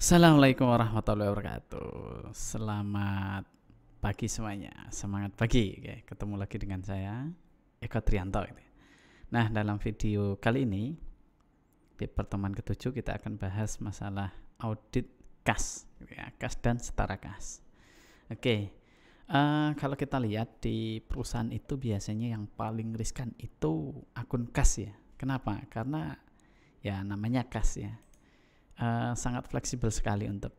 Assalamualaikum warahmatullahi wabarakatuh. Selamat pagi semuanya. Semangat pagi. Oke, ketemu lagi dengan saya Eko Trianto. Nah, dalam video kali ini di pertemuan ketujuh kita akan bahas masalah audit kas, kas dan setara kas. Oke, kalau kita lihat di perusahaan itu biasanya yang paling riskan itu akun kas ya. Kenapa? Karena ya namanya kas ya. Sangat fleksibel sekali untuk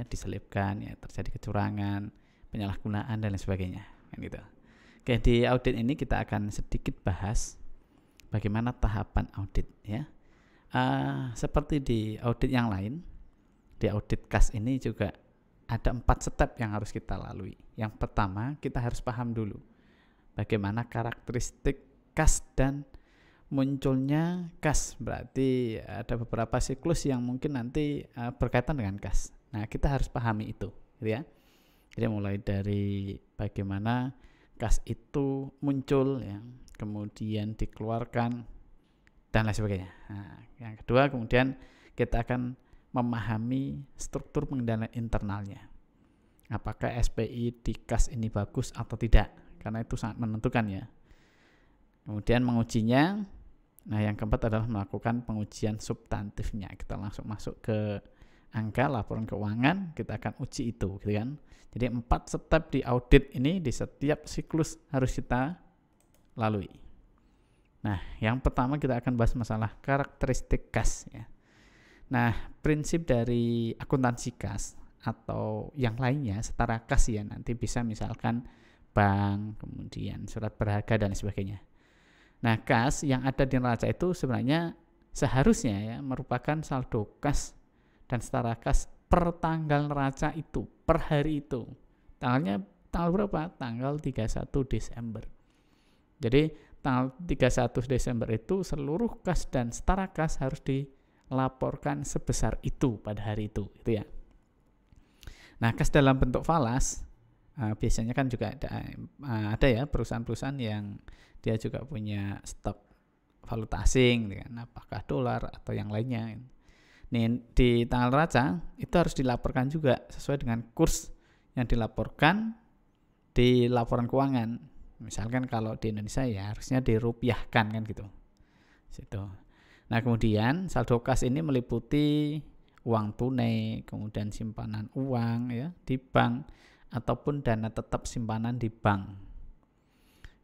diselipkan ya, terjadi kecurangan, penyalahgunaan dan lain sebagainya kan gitu. Oke, di audit ini kita akan sedikit bahas bagaimana tahapan audit ya. Seperti di audit yang lain, di audit kas ini juga ada 4 step yang harus kita lalui. Yang pertama, kita harus paham dulu bagaimana karakteristik kas dan munculnya kas. Berarti ada beberapa siklus yang mungkin nanti berkaitan dengan kas. Nah, kita harus pahami itu, gitu ya. Jadi mulai dari bagaimana kas itu muncul, ya, kemudian dikeluarkan dan lain sebagainya. Nah, yang kedua, kemudian kita akan memahami struktur pengendalian internalnya. Apakah SPI di kas ini bagus atau tidak? Karena itu sangat menentukan ya. Kemudian mengujinya. Nah, yang keempat adalah melakukan pengujian substantifnya. Kita langsung masuk ke angka laporan keuangan, kita akan uji itu, gitu kan. Jadi 4 step di audit ini di setiap siklus harus kita lalui. Nah, yang pertama kita akan bahas masalah karakteristik kas ya. Nah, prinsip dari akuntansi kas atau yang lainnya setara kas ya, nanti bisa misalkan bank, kemudian surat berharga dan sebagainya. Nah, kas yang ada di neraca itu sebenarnya seharusnya ya merupakan saldo kas dan setara kas per tanggal neraca itu, per hari itu. Tanggal berapa? Tanggal 31 Desember. Jadi tanggal 31 Desember itu seluruh kas dan setara kas harus dilaporkan sebesar itu pada hari itu, gitu ya. Nah, kas dalam bentuk falas biasanya kan juga ada ya perusahaan-perusahaan yang dia juga punya stok valuta asing, kan? Apakah dolar atau yang lainnya. Nih, di tanggal neraca itu harus dilaporkan juga sesuai dengan kurs yang dilaporkan di laporan keuangan. Misalkan kalau di Indonesia ya harusnya dirupiahkan kan gitu. Situ. Nah, kemudian saldo kas ini meliputi uang tunai, kemudian simpanan uang ya di bank ataupun dana tetap simpanan di bank.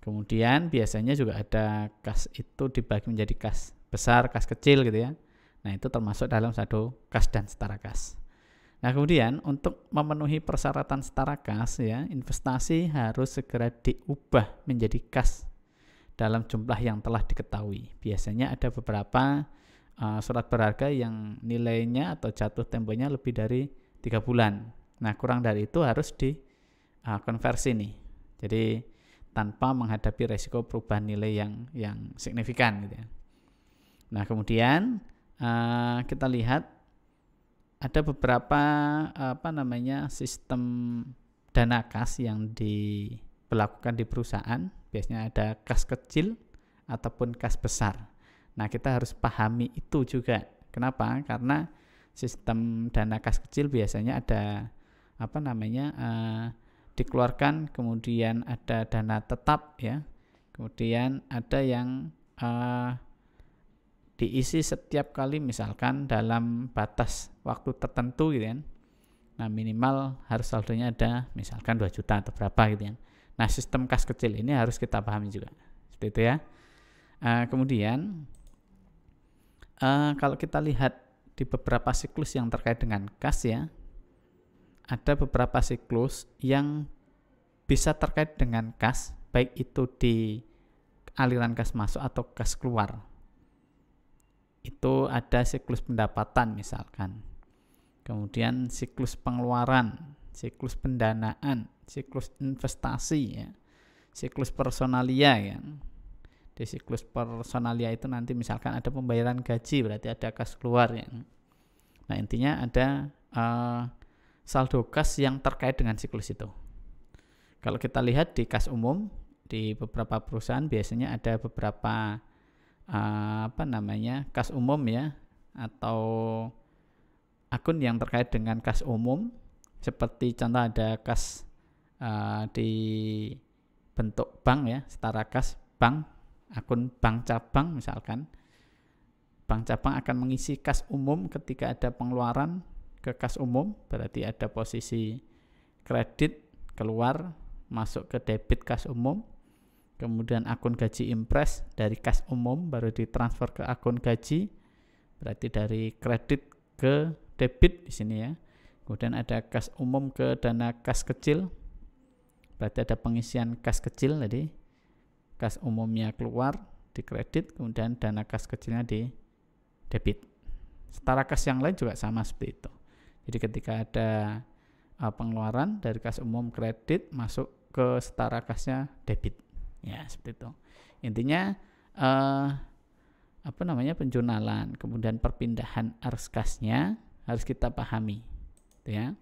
Kemudian biasanya juga ada kas itu dibagi menjadi kas besar, kas kecil gitu ya. Nah, itu termasuk dalam saldo kas dan setara kas. Nah, kemudian untuk memenuhi persyaratan setara kas ya, investasi harus segera diubah menjadi kas dalam jumlah yang telah diketahui. Biasanya ada beberapa surat berharga yang nilainya atau jatuh temponya lebih dari 3 bulan. Nah, kurang dari itu harus dikonversi nih. Jadi tanpa menghadapi resiko perubahan nilai yang signifikan gitu ya. Nah, kemudian kita lihat ada beberapa sistem dana kas yang diberlakukan di perusahaan. Biasanya ada kas kecil ataupun kas besar. Nah, kita harus pahami itu juga. Kenapa? Karena sistem dana kas kecil biasanya ada dikeluarkan, kemudian ada dana tetap ya, kemudian ada yang diisi setiap kali misalkan dalam batas waktu tertentu gitu kan. Nah, minimal harus saldonya ada misalkan 2 juta atau berapa gitu kan. Nah, sistem kas kecil ini harus kita pahami juga seperti itu ya. Kemudian kalau kita lihat di beberapa siklus yang terkait dengan kas ya, ada beberapa siklus yang bisa terkait dengan kas, baik itu di aliran kas masuk atau kas keluar. Itu ada siklus pendapatan misalkan, kemudian siklus pengeluaran, siklus pendanaan, siklus investasi ya, siklus personalia ya. Di siklus personalia itu nanti misalkan ada pembayaran gaji, berarti ada kas keluar ya. Nah, intinya ada saldo kas yang terkait dengan siklus itu. Kalau kita lihat di kas umum, di beberapa perusahaan biasanya ada beberapa kas umum ya, atau akun yang terkait dengan kas umum, seperti contoh ada kas di bentuk bank ya, setara kas bank, akun bank cabang misalkan. Bank cabang akan mengisi kas umum ketika ada pengeluaran ke kas umum, berarti ada posisi kredit keluar masuk ke debit kas umum. Kemudian akun gaji impres dari kas umum baru ditransfer ke akun gaji, berarti dari kredit ke debit di sini ya. Kemudian ada kas umum ke dana kas kecil, berarti ada pengisian kas kecil tadi. Kas umumnya keluar di kredit, kemudian dana kas kecilnya di debit. Setara kas yang lain juga sama seperti itu. Jadi ketika ada pengeluaran dari kas umum kredit masuk ke setara kasnya debit. Ya, seperti itu. Intinya penjurnalan, kemudian perpindahan arus kasnya harus kita pahami, gitu ya.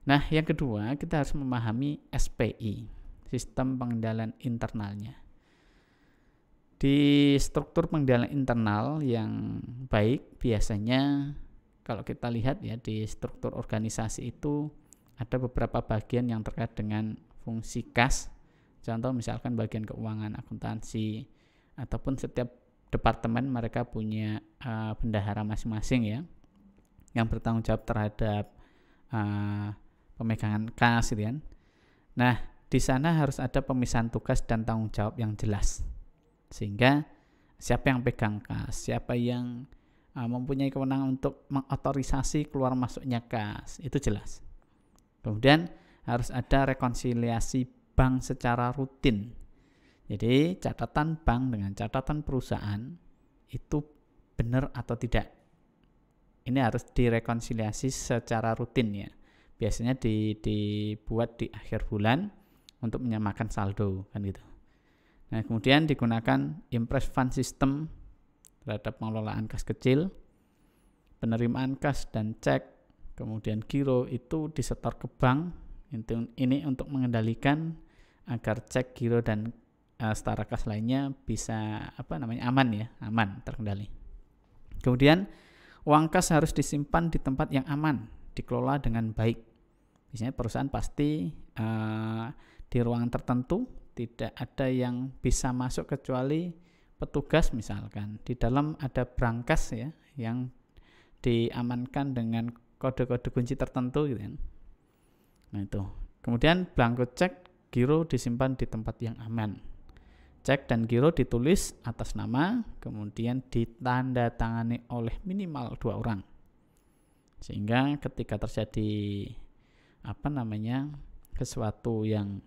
Nah, yang kedua kita harus memahami SPI, sistem pengendalian internalnya. Di struktur pengendalian internal yang baik biasanya kalau kita lihat ya di struktur organisasi itu ada beberapa bagian yang terkait dengan fungsi kas. Contoh misalkan bagian keuangan, akuntansi, ataupun setiap departemen mereka punya bendahara masing-masing ya, yang bertanggung jawab terhadap pemegangan kas gitu kan. Nah, di sana harus ada pemisahan tugas dan tanggung jawab yang jelas. Sehingga siapa yang pegang kas, siapa yang mempunyai kewenangan untuk mengotorisasi keluar masuknya kas, itu jelas. Kemudian harus ada rekonsiliasi bank secara rutin. Jadi catatan bank dengan catatan perusahaan itu benar atau tidak. Ini harus direkonsiliasi secara rutin ya. Biasanya dibuat di akhir bulan untuk menyamakan saldo kan gitu. Nah, kemudian digunakan impress fund system terhadap pengelolaan kas kecil, penerimaan kas dan cek, kemudian giro itu disetor ke bank. Ini untuk mengendalikan agar cek, giro dan setara kas lainnya bisa aman terkendali. Kemudian uang kas harus disimpan di tempat yang aman, dikelola dengan baik. Biasanya perusahaan pasti di ruangan tertentu, tidak ada yang bisa masuk kecuali petugas misalkan. Di dalam ada brankas ya yang diamankan dengan kode-kode kunci tertentu gitu kan. Nah itu. Kemudian blanko cek, giro disimpan di tempat yang aman. Cek dan giro ditulis atas nama, kemudian ditandatangani oleh minimal 2 orang. Sehingga ketika terjadi sesuatu yang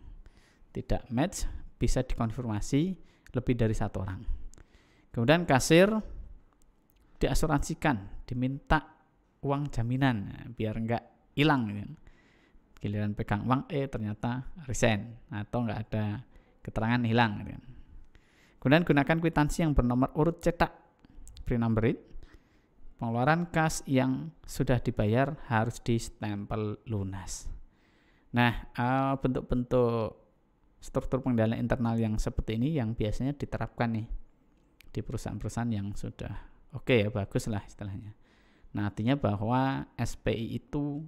tidak match, bisa dikonfirmasi lebih dari 1 orang. Kemudian kasir diasuransikan, diminta uang jaminan biar enggak hilang gitu. Giliran pegang uang ternyata resign atau enggak ada keterangan hilang gitu. Kemudian gunakan kwitansi yang bernomor urut cetak, pre-numbered. Pengeluaran kas yang sudah dibayar harus distempel lunas. Nah, bentuk-bentuk struktur pengendalian internal yang seperti ini yang biasanya diterapkan nih di perusahaan-perusahaan yang sudah oke ya, bagus lah istilahnya. Nah, artinya bahwa SPI itu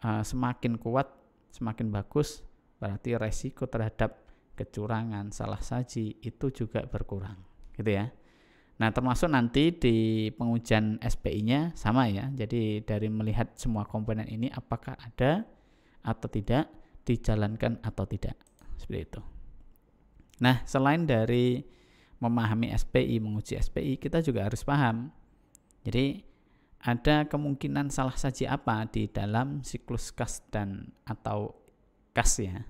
semakin kuat, semakin bagus, berarti resiko terhadap kecurangan, salah saji itu juga berkurang, gitu ya. Nah, termasuk nanti di pengujian SPI-nya sama ya. Jadi dari melihat semua komponen ini apakah ada atau tidak, dijalankan atau tidak, seperti itu. Nah, selain dari memahami SPI, menguji SPI, kita juga harus paham. Jadi ada kemungkinan salah saji apa di dalam siklus kas dan atau kas ya.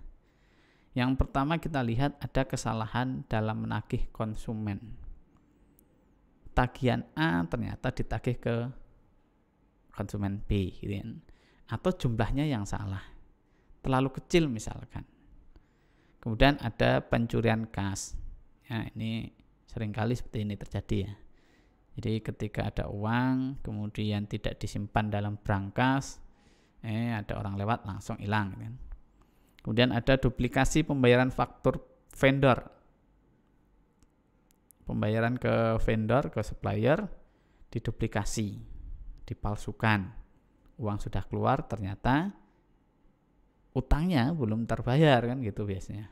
Yang pertama kita lihat ada kesalahan dalam menagih konsumen. Tagihan A ternyata ditagih ke konsumen B gitu kan. Atau jumlahnya yang salah, terlalu kecil misalkan. Kemudian ada pencurian kas. Ya, ini seringkali seperti ini terjadi ya. Jadi ketika ada uang kemudian tidak disimpan dalam brankas, ada orang lewat langsung hilang gitu kan. Kemudian ada duplikasi pembayaran faktur vendor. Pembayaran ke vendor, ke supplier diduplikasi, dipalsukan. uang sudah keluar ternyata utangnya belum terbayar kan gitu biasanya.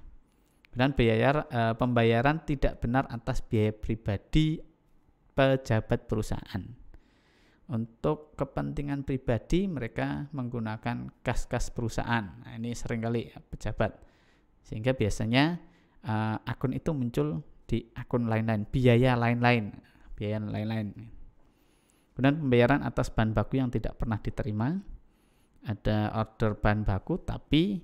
Dan pembayaran tidak benar atas biaya pribadi pejabat perusahaan. Untuk kepentingan pribadi mereka menggunakan kas-kas perusahaan. Nah, ini seringkali pejabat. Sehingga biasanya akun itu muncul di akun lain-lain, biaya lain-lain. Kemudian pembayaran atas bahan baku yang tidak pernah diterima. Ada order bahan baku tapi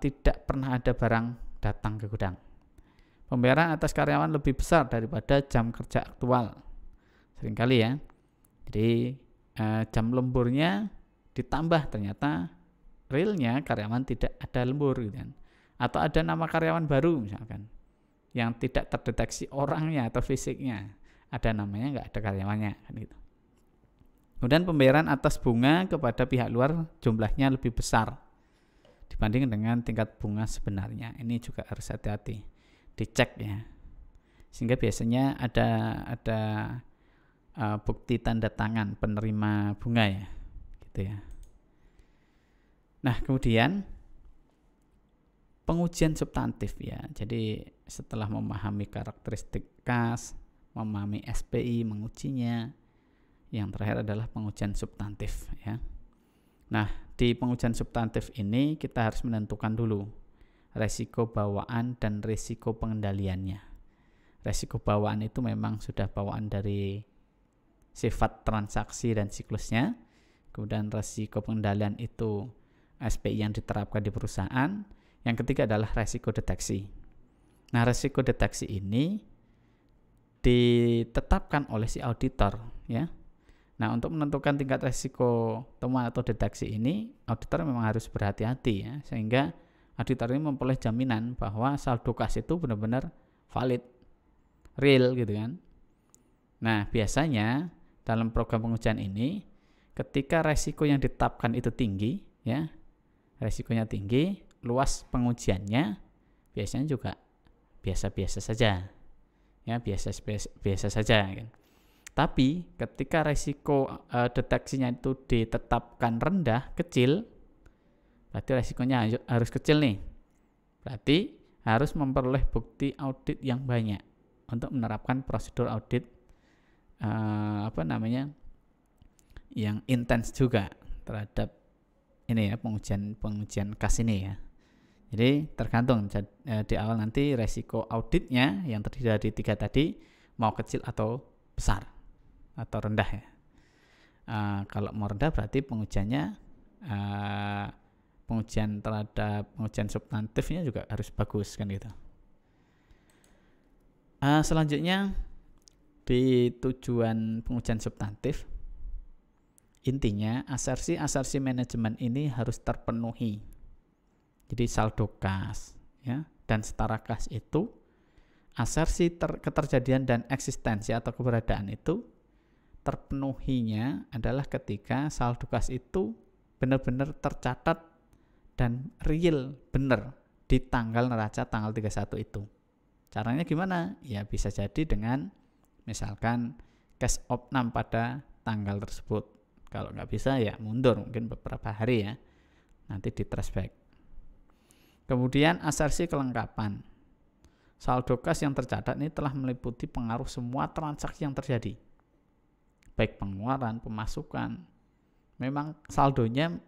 tidak pernah ada barang datang ke gudang. Pembayaran atas karyawan lebih besar daripada jam kerja aktual. Seringkali ya. Jadi jam lemburnya ditambah, ternyata realnya karyawan tidak ada lembur gitu kan. Atau ada nama karyawan baru misalkan yang tidak terdeteksi orangnya atau fisiknya, ada namanya nggak ada karyawannya kan gitu. Kemudian pembayaran atas bunga kepada pihak luar jumlahnya lebih besar dibanding dengan tingkat bunga sebenarnya. Ini juga harus hati-hati dicek ya, sehingga biasanya ada bukti tanda tangan penerima bunga ya gitu ya. Nah kemudian pengujian substantif ya. Jadi setelah memahami karakteristik kas, memahami SPI, mengujinya, yang terakhir adalah pengujian substantif ya. Nah di pengujian substantif ini kita harus menentukan dulu resiko bawaan dan resiko pengendaliannya. Resiko bawaan itu memang sudah bawaan dari sifat transaksi dan siklusnya. Kemudian resiko pengendalian itu SPI yang diterapkan di perusahaan. Yang ketiga adalah resiko deteksi. Nah resiko deteksi ini ditetapkan oleh si auditor ya. Nah untuk menentukan tingkat resiko temuan atau deteksi ini, auditor memang harus berhati-hati ya, sehingga auditor ini memperoleh jaminan bahwa saldo kas itu benar-benar valid, real gitu kan. Nah biasanya dalam program pengujian ini, ketika resiko yang ditetapkan itu tinggi ya, resikonya tinggi, luas pengujiannya biasanya juga biasa-biasa saja ya, biasa saja kan. Tapi ketika resiko deteksinya itu ditetapkan rendah, kecil, berarti resikonya harus kecil nih. Berarti harus memperoleh bukti audit yang banyak untuk menerapkan prosedur audit yang intens juga terhadap ini ya, pengujian kas ini ya. Jadi tergantung di awal nanti resiko auditnya yang terdiri dari 3 tadi mau kecil atau besar atau rendah ya. Kalau mau rendah berarti pengujiannya pengujian substantifnya juga harus bagus kan gitu. Selanjutnya di tujuan pengujian substantif, intinya asersi manajemen ini harus terpenuhi. Jadi saldo kas ya, dan setara kas itu, asersi keterjadian dan eksistensi atau keberadaan itu terpenuhinya adalah ketika saldo kas itu benar-benar tercatat dan real, benar di tanggal neraca tanggal 31 itu. Caranya gimana? Ya bisa jadi dengan misalkan cash opnam pada tanggal tersebut. Kalau nggak bisa ya mundur mungkin beberapa hari ya, nanti di traceback. Kemudian asersi kelengkapan. Saldo kas yang tercatat ini telah meliputi pengaruh semua transaksi yang terjadi, baik pengeluaran, pemasukan. Memang saldonya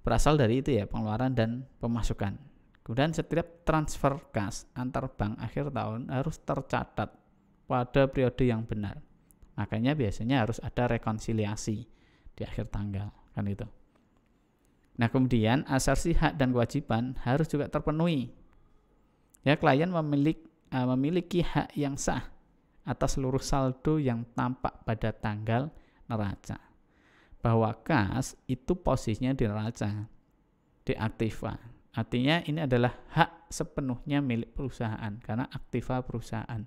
berasal dari itu ya, pengeluaran dan pemasukan. Kemudian setiap transfer kas antar bank akhir tahun harus tercatat pada periode yang benar. Makanya biasanya harus ada rekonsiliasi di akhir tanggal kan itu. Nah kemudian asersi hak dan kewajiban harus juga terpenuhi. Ya, klien memiliki hak yang sah atas seluruh saldo yang tampak pada tanggal neraca. Bahwa kas itu posisinya di neraca, di aktiva. Artinya ini adalah hak sepenuhnya milik perusahaan karena aktiva perusahaan.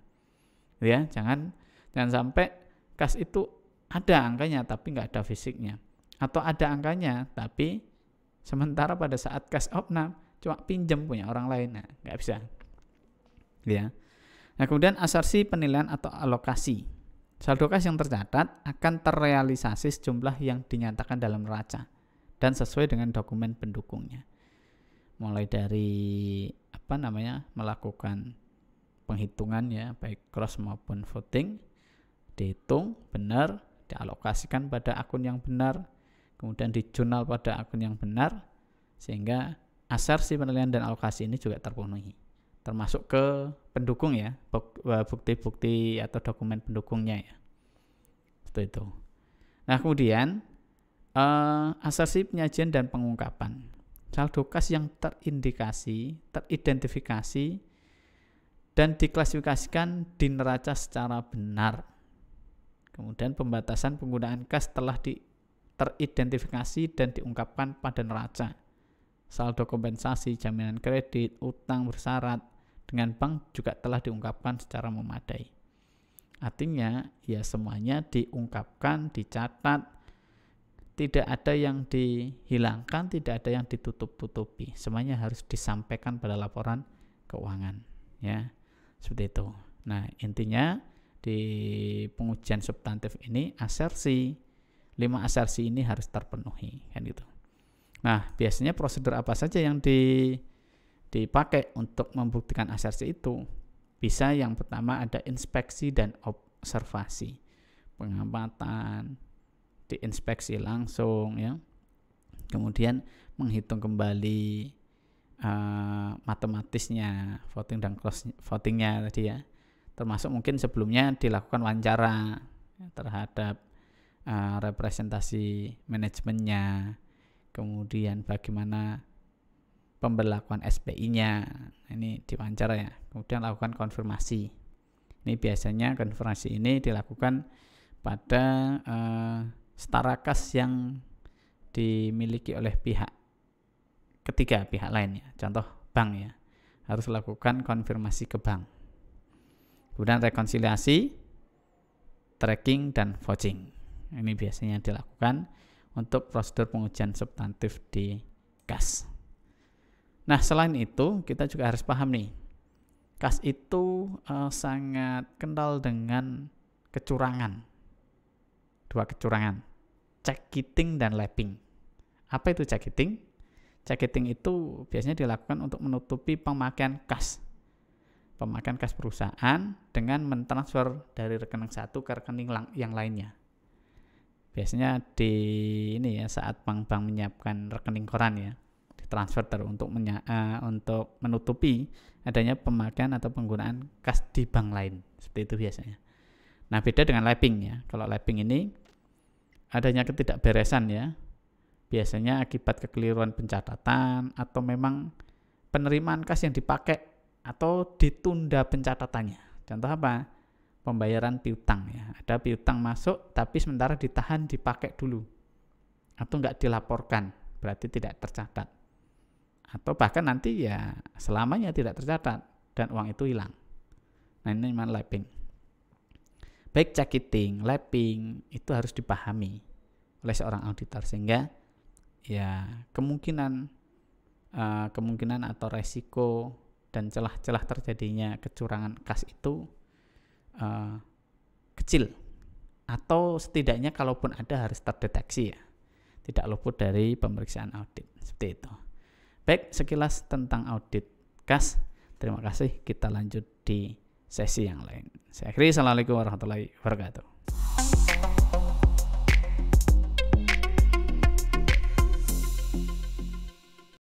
Ya, jangan sampai kas itu ada angkanya tapi nggak ada fisiknya, atau ada angkanya tapi sementara pada saat kas opnam cuma pinjam punya orang lain, nah nggak bisa. Ya. Nah kemudian asersi penilaian atau alokasi. Saldo kas yang tercatat akan terrealisasi sejumlah yang dinyatakan dalam neraca dan sesuai dengan dokumen pendukungnya. Mulai dari melakukan penghitungan ya, baik cross maupun voting, dihitung benar, dialokasikan pada akun yang benar, kemudian dijurnal pada akun yang benar, sehingga asersi penilaian dan alokasi ini juga terpenuhi, termasuk ke pendukung ya, bukti-bukti atau dokumen pendukungnya ya, seperti itu. Nah kemudian asersi penyajian dan pengungkapan. Saldo kas yang terindikasi, teridentifikasi dan diklasifikasikan di neraca secara benar. Kemudian pembatasan penggunaan kas telah teridentifikasi dan diungkapkan pada neraca. Saldo kompensasi, jaminan kredit, utang bersyarat dengan bank juga telah diungkapkan secara memadai. Artinya ya semuanya diungkapkan, dicatat, tidak ada yang dihilangkan, tidak ada yang ditutup-tutupi. Semuanya harus disampaikan pada laporan keuangan ya. Seperti itu. Nah, intinya di pengujian substantif ini asersi 5 asersi ini harus terpenuhi kan gitu. Nah, biasanya prosedur apa saja yang dipakai untuk membuktikan asersi itu? Bisa yang pertama ada inspeksi dan observasi. Pengamatan, diinspeksi langsung ya. Kemudian menghitung kembali matematisnya, voting dan cross votingnya tadi ya. Termasuk mungkin sebelumnya dilakukan wawancara terhadap representasi manajemennya, kemudian bagaimana pemberlakuan SPI-nya, ini diwawancara ya. Kemudian lakukan konfirmasi. Ini biasanya konfirmasi ini dilakukan pada setara kas yang dimiliki oleh pihak ketiga, pihak lainnya. Contoh bank ya, harus lakukan konfirmasi ke bank. Kemudian rekonsiliasi, tracking, dan vouching. Ini biasanya dilakukan untuk prosedur pengujian substantif di kas. Nah, selain itu kita juga harus paham nih, kas itu sangat kental dengan kecurangan. 2 kecurangan, checking dan lapping. Apa itu checking? Checking itu biasanya dilakukan untuk menutupi pemakaian kas. Pemakaian kas perusahaan dengan mentransfer dari rekening satu ke rekening yang lainnya. Biasanya di ini ya, saat bank-bank menyiapkan rekening koran ya, ditransfer untuk menutupi adanya pemakaian atau penggunaan kas di bank lain. Seperti itu biasanya. Nah, beda dengan lapping ya. Kalau lapping ini adanya ketidakberesan ya. Biasanya akibat kekeliruan pencatatan atau memang penerimaan kas yang dipakai atau ditunda pencatatannya. Contoh apa? Pembayaran piutang ya. Ada piutang masuk tapi sementara ditahan, dipakai dulu. Atau enggak dilaporkan, berarti tidak tercatat. Atau bahkan nanti ya selamanya tidak tercatat dan uang itu hilang. Nah, ini memang lapping. Baik checking, lapping itu harus dipahami oleh seorang auditor sehingga ya kemungkinan atau resiko dan celah-celah terjadinya kecurangan kas itu kecil, atau setidaknya kalaupun ada harus terdeteksi ya, tidak luput dari pemeriksaan audit. Seperti itu. Baik, sekilas tentang audit kas. Terima kasih, kita lanjut di sesi yang lain. Saya akhiri. Assalamualaikum warahmatullahi wabarakatuh.